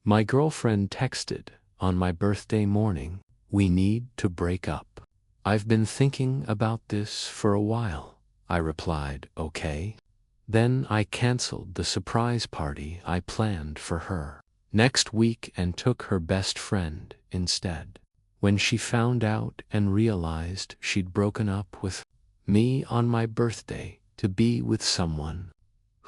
My girlfriend texted on my birthday morning, "We need to break up." "I've been thinking about this for a while," I replied, "okay." Then I canceled the surprise party I planned for her next week and took her best friend instead. When she found out and realized she'd broken up with me on my birthday to be with someone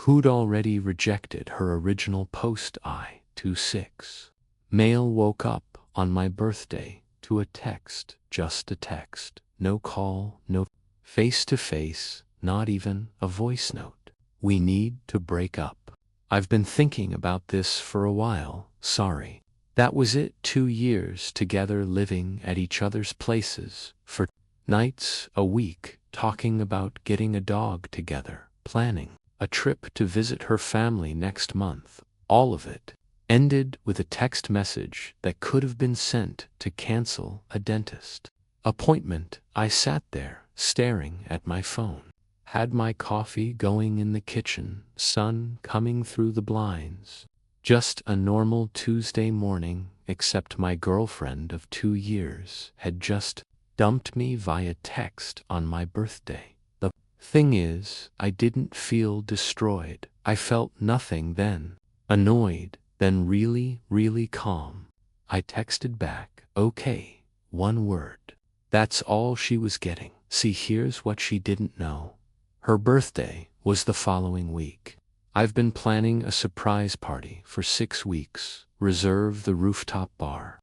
who'd already rejected her original post-I-26 mail, woke up on my birthday to a text, just a text, no call, no face-to-face, not even a voice note. "We need to break up. I've been thinking about this for a while, sorry." That was it. 2 years together, living at each other's places for nights a week, talking about getting a dog together, planning a trip to visit her family next month. All of it ended with a text message that could have been sent to cancel a dentist appointment. I sat there staring at my phone, had my coffee going in the kitchen, sun coming through the blinds. Just a normal Tuesday morning, except my girlfriend of 2 years had just dumped me via text on my birthday. The thing is, I didn't feel destroyed. I felt nothing then. Annoyed, then really, really calm. I texted back, "Okay," one word. That's all she was getting. See, here's what she didn't know. Her birthday was the following week. I've been planning a surprise party for 6 weeks, reserve the rooftop bar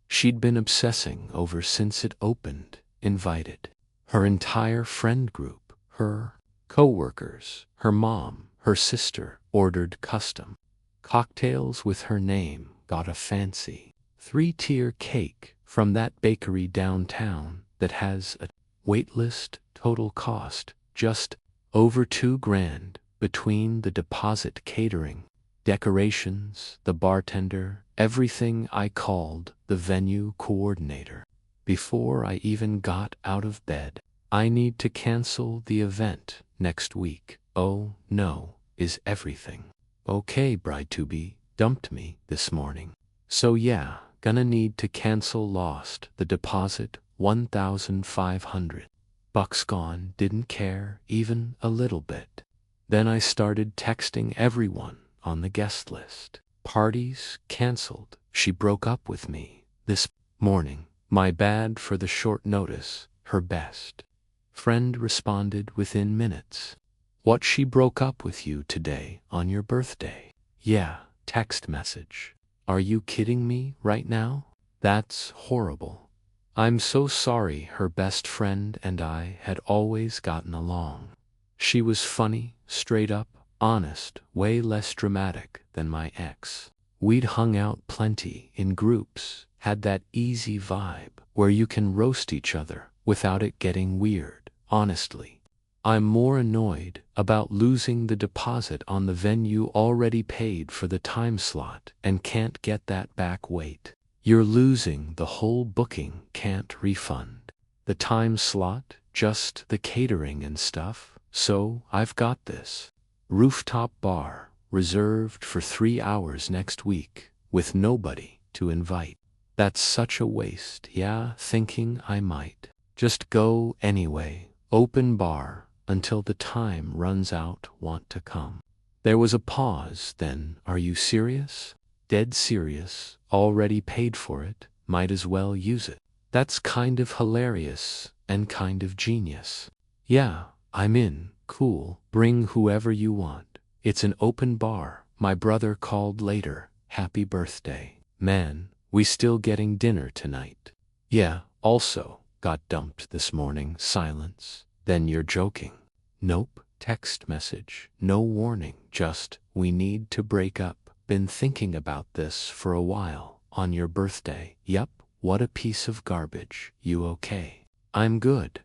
she'd been obsessing over since it opened, invited her entire friend group, her co-workers, her mom, her sister, ordered custom cocktails with her name, got a fancy 3-tier cake from that bakery downtown that has a wait list, total cost just over $2,000 between the deposit, catering, decorations, the bartender, everything. I called the venue coordinator before I even got out of bed. "I need to cancel the event next week." "Oh no, is everything okay? Bride-to-be dumped me this morning, so yeah, gonna need to cancel. Lost the deposit, $1,500 gone. Didn't care even a little bit." Then I started texting everyone on the guest list. "Parties canceled. She broke up with me this morning. My bad for the short notice." Her best friend responded within minutes. "What, she broke up with you today on your birthday?" "Yeah." Text message. "Are you kidding me right now? That's horrible. I'm so sorry." Her best friend and I had always gotten along. She was funny, straight up, honest, way less dramatic than my ex. We'd hung out plenty in groups, had that easy vibe where you can roast each other without it getting weird. Honestly, I'm more annoyed about losing the deposit on the venue already paid for the time slot and can't get that back. Wait, you're losing the whole booking, can't refund the time slot, just the catering and stuff? So I've got this rooftop bar reserved for 3 hours next week with nobody to invite. That's such a waste. Yeah, thinking I might just go anyway. Open bar until the time runs out. Want to come?" There was a pause, then, "Are you serious?" "Dead serious. Already paid for it. Might as well use it." That's kind of hilarious and kind of genius. "Yeah, I'm in. Cool. Bring whoever you want. It's an open bar." My brother called later. "Happy birthday, man. We still getting dinner tonight?" "Yeah, also got dumped this morning." Silence. "Then you're joking?" "Nope." Text message. No warning, just, "We need to break up. Been thinking about this for a while. On your birthday." "Yup. What a piece of garbage." "You okay?" "I'm good.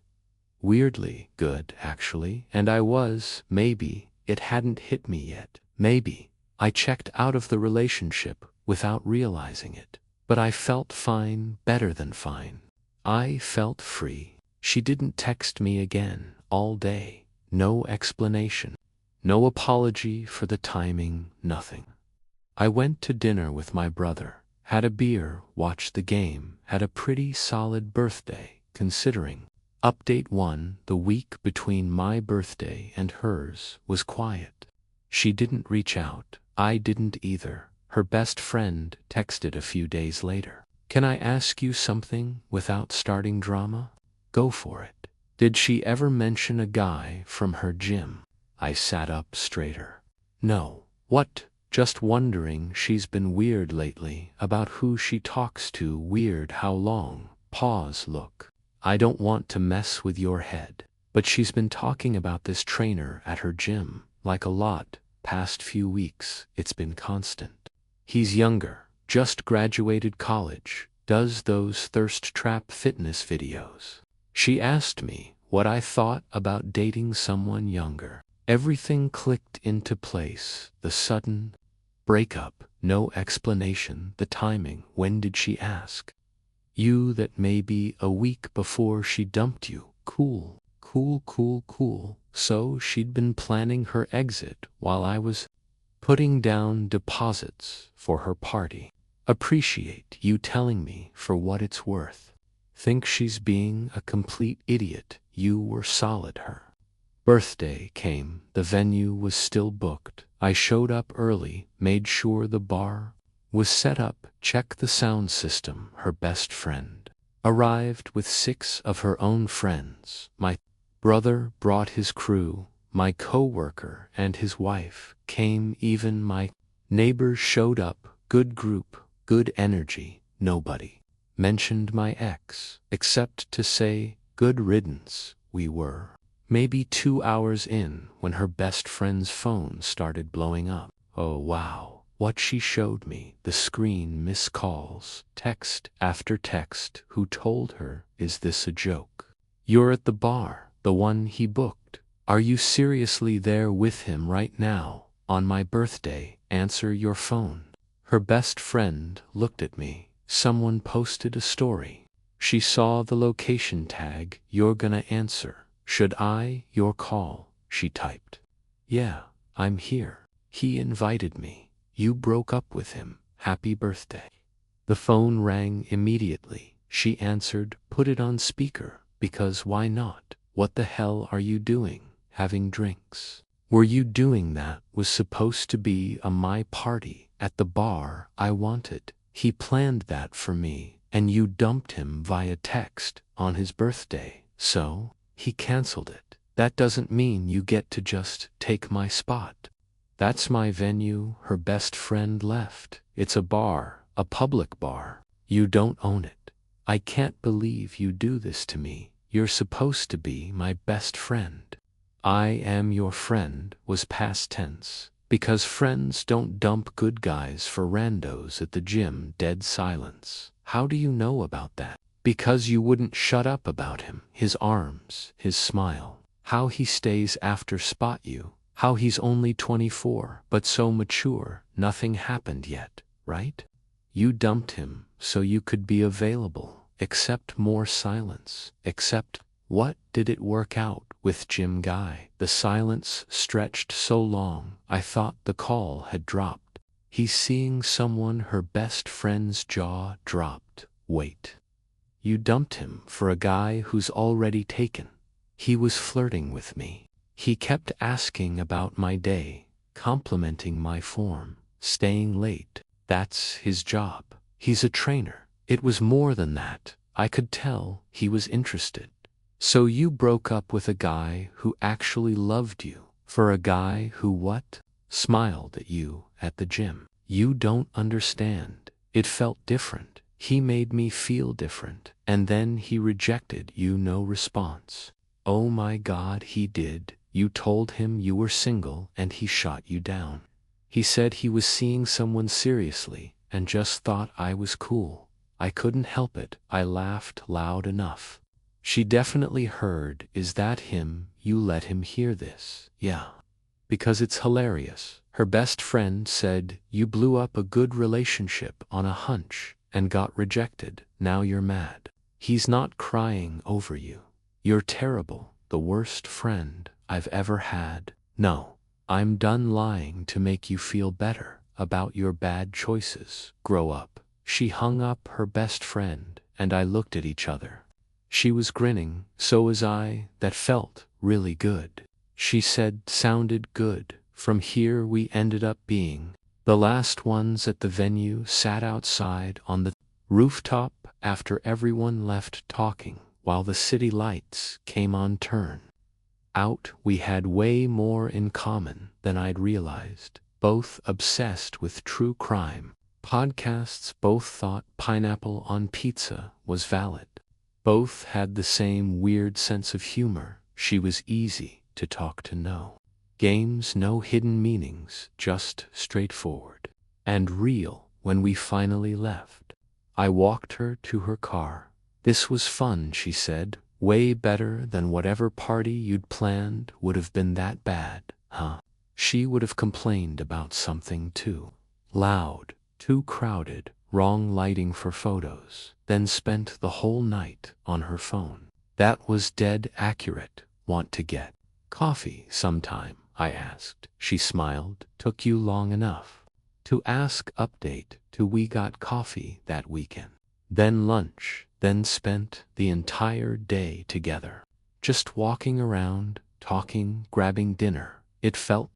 Weirdly good, actually." And I was. Maybe it hadn't hit me yet. Maybe I checked out of the relationship without realizing it. But I felt fine, better than fine. I felt free. She didn't text me again all day. No explanation. No apology for the timing, nothing. I went to dinner with my brother, had a beer, watched the game, had a pretty solid birthday, considering. Update 1: the week between my birthday and hers was quiet. She didn't reach out, I didn't either. Her best friend texted a few days later. Can I ask you something without starting drama? Go for it. Did she ever mention a guy from her gym? I sat up straighter. No. What? Just wondering. She's been weird lately about who she talks to. Weird how long? Pause. Look, I don't want to mess with your head, but she's been talking about this trainer at her gym, like a lot, past few weeks. It's been constant. He's younger, just graduated college, does those thirst trap fitness videos. She asked me what I thought about dating someone younger. Everything clicked into place. The sudden breakup, no explanation, the timing. When did she ask? You that maybe a week before she dumped you. Cool. So she'd been planning her exit while I was putting down deposits for her party. Appreciate you telling me for what it's worth. Think she's being a complete idiot. You were solid. Her birthday came, the venue was still booked. I showed up early, made sure the bar was set up, checked the sound system. Her best friend arrived with 6 of her own friends. My brother brought his crew, my coworker and his wife came, even my neighbors showed up. Good group, good energy. Nobody mentioned my ex, except to say good riddance. We were maybe 2 hours in when her best friend's phone started blowing up. Oh wow, what she showed me. The screen, missed calls, text after text. Who told her? Is this a joke? You're at the bar, the one he booked. Are you seriously there with him right now, on my birthday? Answer your phone. Her best friend looked at me. Someone posted a story. She saw the location tag. You're gonna answer. Should I? Your call, she typed. Yeah, I'm here. He invited me. You broke up with him. Happy birthday. The phone rang immediately. She answered, put it on speaker, because why not? What the hell are you doing? Having drinks? Were you doing that? Was supposed to be my party at the bar I wanted. He planned that for me, and you dumped him via text on his birthday. So he canceled it. That doesn't mean you get to just take my spot. That's my venue. Her best friend left. It's a bar, a public bar. You don't own it. I can't believe you do this to me. You're supposed to be my best friend. I am your friend was past tense, because friends don't dump good guys for randos at the gym. Dead silence. How do you know about that? Because you wouldn't shut up about him. His arms, his smile, how he stays after spot you, how he's only 24 but so mature. Nothing happened yet, right? You dumped him so you could be available. Except more silence. Except what? Did it work out with Jim guy? The silence stretched so long I thought the call had dropped. He's seeing someone. Her best friend's jaw dropped. Wait. You dumped him for a guy who's already taken. He was flirting with me. He kept asking about my day, complimenting my form, staying late. That's his job. He's a trainer. It was more than that. I could tell he was interested. So you broke up with a guy who actually loved you, for a guy who what? Smiled at you at the gym. You don't understand. It felt different. He made me feel different. And then he rejected you. No response. Oh my God, he did. You told him you were single and he shot you down. He said he was seeing someone seriously and just thought I was cool. I couldn't help it. I laughed loud enough. She definitely heard. Is that him? You let him hear this? Yeah. Because it's hilarious. Her best friend said you blew up a good relationship on a hunch and got rejected. Now you're mad. He's not crying over you. You're terrible. The worst friend I've ever had. No, I'm done lying to make you feel better about your bad choices. Grow up. She hung up her best friend, and I looked at each other. She was grinning, so was I. That felt really good. She said, sounded good. From here we ended up being the last ones at the venue, sat outside on the rooftop after everyone left talking, while the city lights came on turn out. We had way more in common than I'd realized. Both obsessed with true crime podcasts, both thought pineapple on pizza was valid. Both had the same weird sense of humor. She was easy to talk to. No games, no hidden meanings, just straightforward and real. When we finally left, I walked her to her car. This was fun, she said. Way better than whatever party you'd planned. Would have been that bad, huh? She would have complained about something too loud, too crowded, wrong lighting for photos, then spent the whole night on her phone. That was dead accurate. Want to get coffee sometime? I asked. She smiled. Took you long enough to ask. Update to we got coffee that weekend, then lunch, then spent the entire day together, just walking around, talking, grabbing dinner. It felt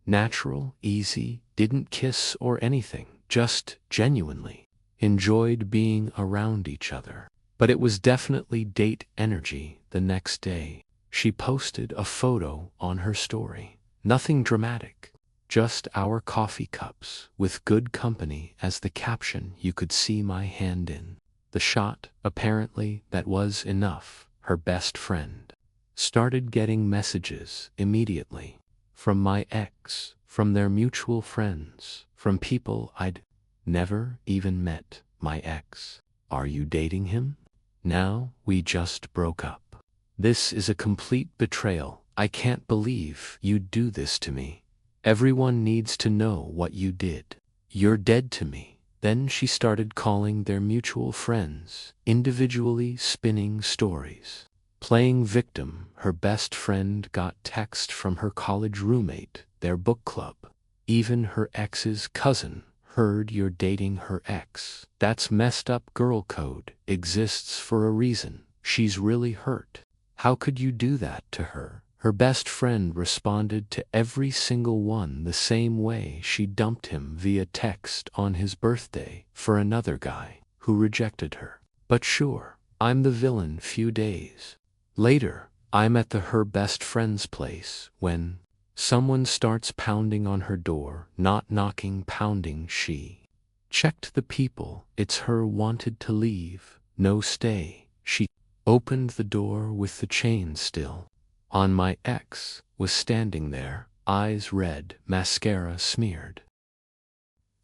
natural, easy, didn't kiss or anything, just genuinely enjoyed being around each other. But it was definitely date energy. The next day, she posted a photo on her story. Nothing dramatic, just our coffee cups with good company as the caption. You could see my hand in the shot. Apparently that was enough. Her best friend started getting messages immediately from my ex, from their mutual friends, from people I'd never even met. My ex, are you dating him? Now we just broke up. This is a complete betrayal. I can't believe you'd do this to me. Everyone needs to know what you did. You're dead to me. Then she started calling their mutual friends, individually spinning stories, playing victim. Her best friend got text from her college roommate, their book club. Even her ex's cousin heard you're dating her ex. That's messed up. Girl code exists for a reason. She's really hurt. How could you do that to her? Her best friend responded to every single one the same way. She dumped him via text on his birthday for another guy who rejected her. But sure, I'm the villain. Few days later, I'm at her best friend's place when someone starts pounding on her door. Not knocking, pounding. She checked the people. It's her. Wanted to leave. No stay. She opened the door with the chain still on. My ex was standing there, eyes red, mascara smeared.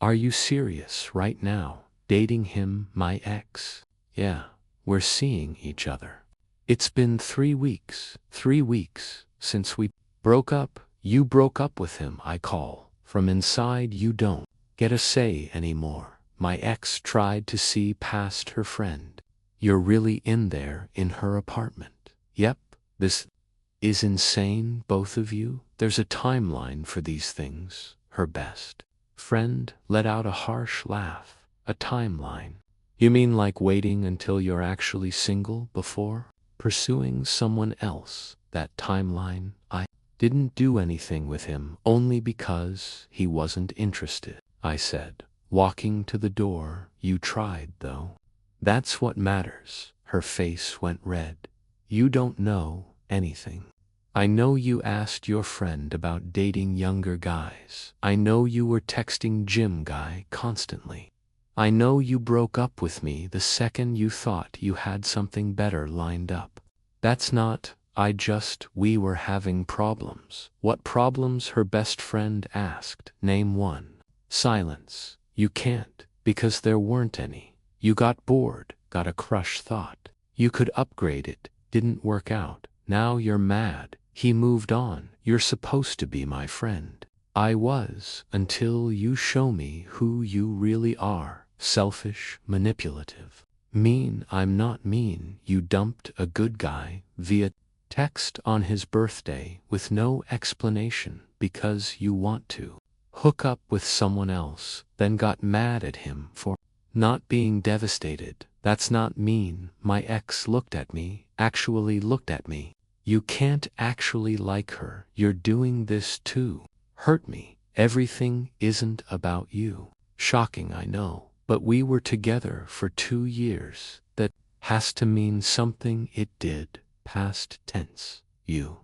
Are you serious right now? Dating him? My ex? Yeah, we're seeing each other. It's been 3 weeks. 3 weeks since we broke up. You broke up with him. I call from inside. You don't get a say anymore. My ex tried to see past her friend. You're really in there in her apartment. Yep, this is insane, both of you. There's a timeline for these things. Her best friend let out a harsh laugh. A timeline? You mean like waiting until you're actually single before pursuing someone else? That timeline? I didn't do anything with him only because he wasn't interested, I said, walking to the door. You tried, though. That's what matters. Her face went red. You don't know anything. I know you asked your friend about dating younger guys. I know you were texting gym guy constantly. I know you broke up with me the second you thought you had something better lined up. That's not, we were having problems. What problems? Her best friend asked. Name one. Silence. You can't, because there weren't any. You got bored, got a crush, thought you could upgrade it, didn't work out. Now you're mad. He moved on. You're supposed to be my friend. I was, until you show me who you really are. Selfish, manipulative, mean. I'm not mean. You dumped a good guy via text on his birthday with no explanation because you want to hook up with someone else, then got mad at him for not being devastated. That's not mean. My ex actually looked at me. You can't actually like her. You're doing this to hurt me. Everything isn't about you. Shocking, I know. But we were together for 2 years. That has to mean something. It did. Past tense. You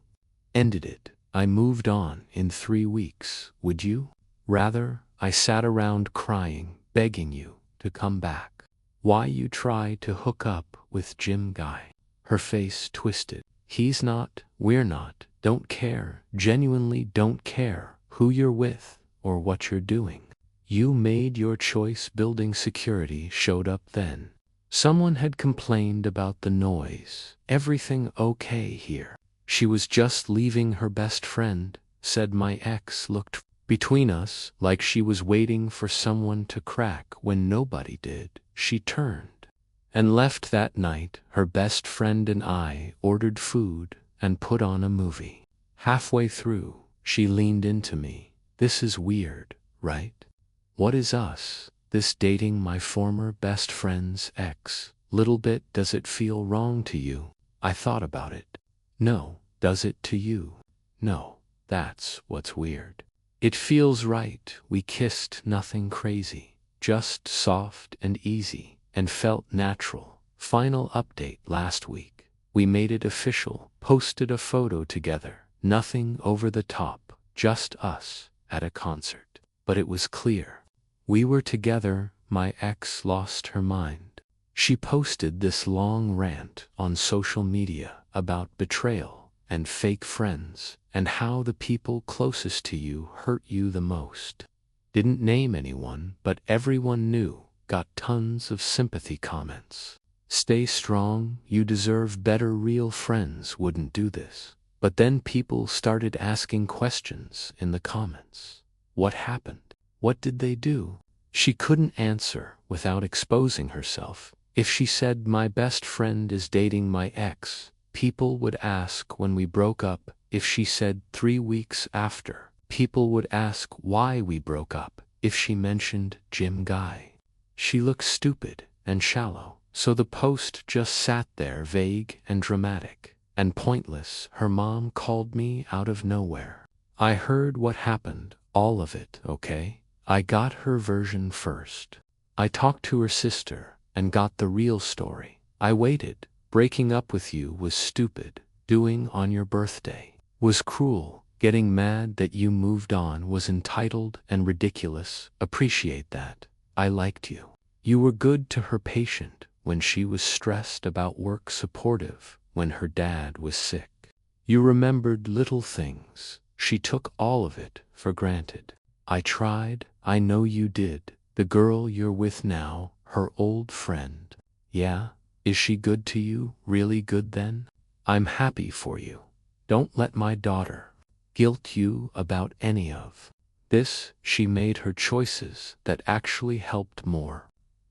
ended it. I moved on in 3 weeks. Would you? Rather, I sat around crying, begging you to come back. Why you try to hook up with Jim Guy? Her face twisted. He's not, we're not, don't care, genuinely don't care who you're with or what you're doing. You made your choice. Building security showed up then. Someone had complained about the noise. Everything okay here? She was just leaving her best friend, said my ex. Looked between us like she was waiting for someone to crack when nobody did. She turned and left that night. Her best friend and I ordered food and put on a movie. Halfway through, she leaned into me. This is weird, right? What is us? This dating my former best friend's ex. Little bit. Does it feel wrong to you? I thought about it. No. Does it to you? No. That's what's weird. It feels right. We kissed, nothing crazy. Just soft and easy, and felt natural. Final update last week. We made it official. Posted a photo together. Nothing over the top. Just us at a concert. But it was clear. We were together. My ex lost her mind. She posted this long rant on social media about betrayal and fake friends and how the people closest to you hurt you the most. Didn't name anyone, but everyone knew. Got tons of sympathy comments. Stay strong, you deserve better. Real friends wouldn't do this. But then people started asking questions in the comments. What happened? What did they do? She couldn't answer without exposing herself. If she said my best friend is dating my ex, people would ask when we broke up. If she said 3 weeks after, people would ask why we broke up. If she mentioned Jim Guy, she looked stupid and shallow. So the post just sat there, vague and dramatic and pointless. Her mom called me out of nowhere. I heard what happened, all of it, okay? I got her version first. I talked to her sister and got the real story. I waited. Breaking up with you was stupid. Doing on your birthday was cruel. Getting mad that you moved on was entitled and ridiculous. Appreciate that. I liked you. You were good to her, patient when she was stressed about work, supportive when her dad was sick. You remembered little things. She took all of it for granted. I tried. I know you did. The girl you're with now, her old friend. Yeah? Is she good to you? Really good then? I'm happy for you. Don't let my daughter guilt you about any of this. She made her choices that actually helped more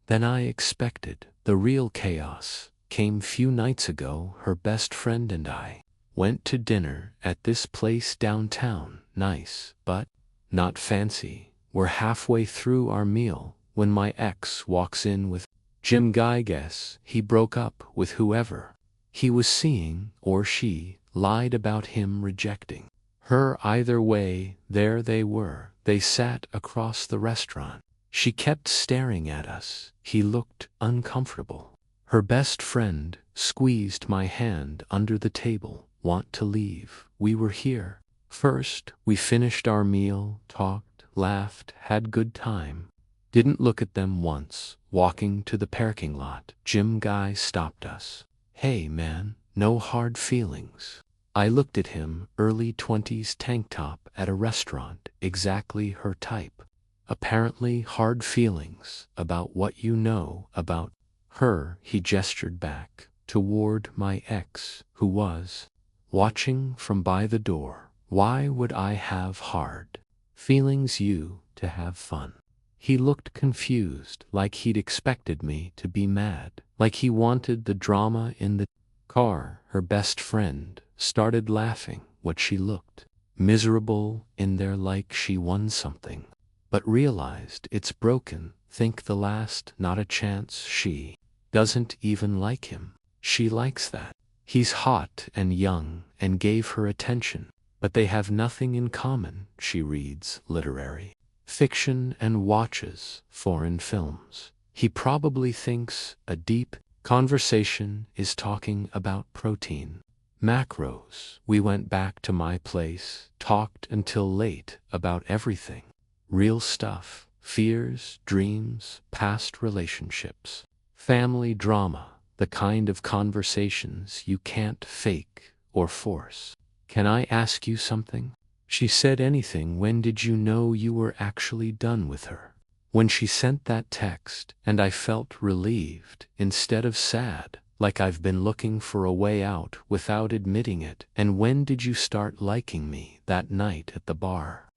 than I expected. The real chaos came few nights ago. Her best friend and I went to dinner at this place downtown. Nice, but not fancy. We're halfway through our meal when my ex walks in with Jim Guy. Guess he broke up with whoever he was seeing, or she lied about him rejecting her. Either way, there they were. They sat across the restaurant. She kept staring at us. He looked uncomfortable. Her best friend squeezed my hand under the table. Want to leave? We were here first. We finished our meal, talked, laughed, had good time. Didn't look at them once. Walking to the parking lot, Jim Guy stopped us. Hey man, no hard feelings. I looked at him. Early 20s, tank top, at a restaurant, exactly her type. Apparently hard feelings about what you know about her. He gestured back toward my ex, who was watching from by the door. Why would I have hard feelings? You to have fun. He looked confused, like he'd expected me to be mad, like he wanted the drama in the car. Her best friend started laughing. What, she looked miserable in there, like she won something. but realized it's broken. Think the last, not a chance. She doesn't even like him. She likes that. He's hot and young and gave her attention, but they have nothing in common. She reads literary fiction and watches foreign films. He probably thinks a deep conversation is talking about protein, macros. We went back to my place, talked until late about everything. Real stuff, fears, dreams, past relationships, family drama, the kind of conversations you can't fake or force. Can I ask you something? She said anything. When did you know you were actually done with her? When she sent that text, and I felt relieved instead of sad, like I've been looking for a way out without admitting it. And when did you start liking me? That night at the bar.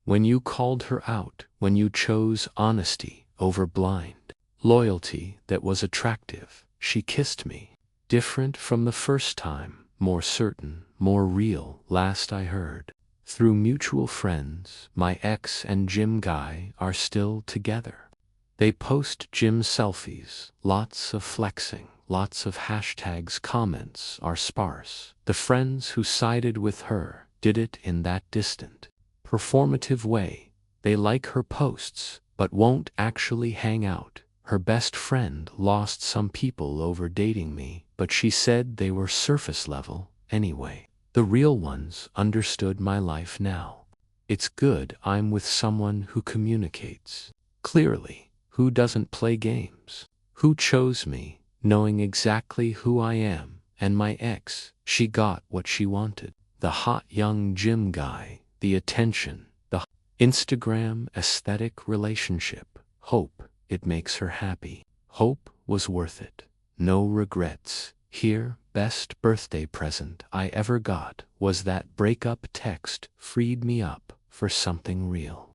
When you called her out, when you chose honesty over blind loyalty that was attractive. She kissed me. Different from the first time, more certain, more real. Last I heard, through mutual friends, my ex and gym guy are still together. They post gym selfies, lots of flexing, lots of hashtags. Comments are sparse. The friends who sided with her did it in that distant, performative way. They like her posts, but won't actually hang out. Her best friend lost some people over dating me, but she said they were surface level anyway. The real ones understood my life now. It's good I'm with someone who communicates clearly, who doesn't play games, who chose me, knowing exactly who I am. And my ex, she got what she wanted. The hot young gym guy, the attention, the Instagram aesthetic relationship. Hope it makes her happy. Hope was worth it. No regrets. Here, best birthday present I ever got was that breakup text. Freed me up for something real.